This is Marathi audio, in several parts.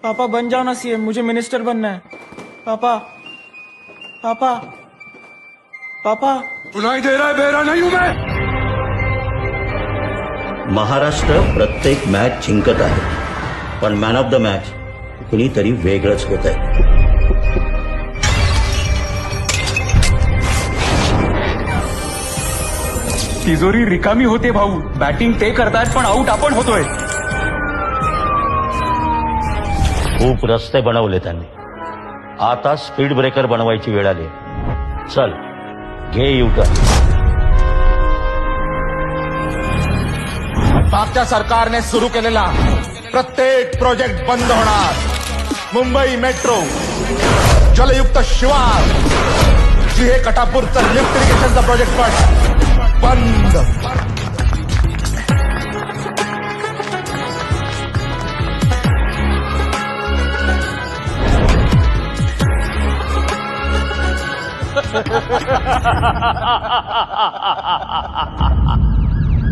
पापा बन जाओ ना सीएम, मुझे मिनिस्टर बनना है। पापा पापा पापा। सुनाई दे रहा है? बेरा नहीं हूं मैं। महाराष्ट्र प्रत्येक मॅच जिंकत आहे, पण मॅन ऑफ द मॅच कुणीतरी वेगळंच होत आहे. तिजोरी रिकामी होते भाऊ. बॅटिंग ते करतायत पण आऊट आपण होतोय. खूप रस्ते बनवले त्यांनी, आता स्पीड ब्रेकर बनवायची वेळ आली. चल घे युटर्न. मागच्या सरकारने सुरू केलेला प्रत्येक प्रोजेक्ट बंद होणार. मुंबई मेट्रो, जलयुक्त शिवार, जिहे कटापूरचं लिफ्ट इरिगेशनचा प्रोजेक्ट पण बंद.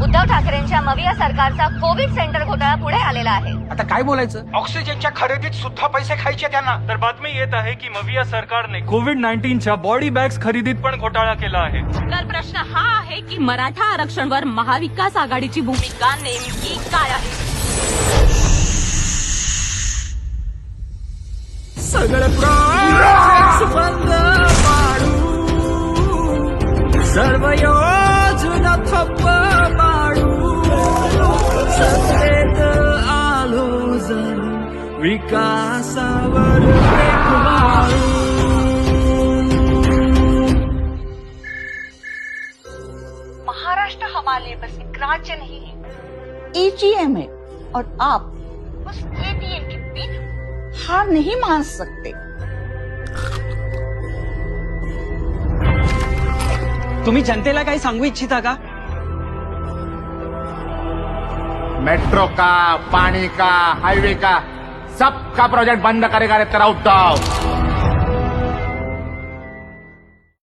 उद्धव ठाकरेंच्या मविया सरकारचा कोविड सेंटर घोटाळा पुढे आलेला आहे. आता काय बोलायचं? ऑक्सिजनच्या खरेदीत सुद्धा पैसे खायचे त्यांना. तर बातमी येत आहे की मविया सरकारने कोविड-19च्या बॉडी बॅग्स खरेदीत पण घोटाळा केला आहे. तर प्रश्न हा आहे की मराठा आरक्षणवर महाविकास आघाडीची भूमिका नेमकी काय आहे? सगळं प्रोजेक्ट्स बंद पाडू, सर्व योजना ठप्प पाडू, सत्तेत आलो जर विकासावर ब्रेक मारू. महाराष्ट्र हमारे लिए बस एक राज्य नहीं है, ईजीएम है और आप उस ईवीएम के बिना हार नहीं मान सकते. तुम्ही जनतेला काही सांगू इच्छिता का? मेट्रो का, पानी का, हाईवे का, सबका प्रोजेक्ट बंद करेगा रे तेरा उद्धव.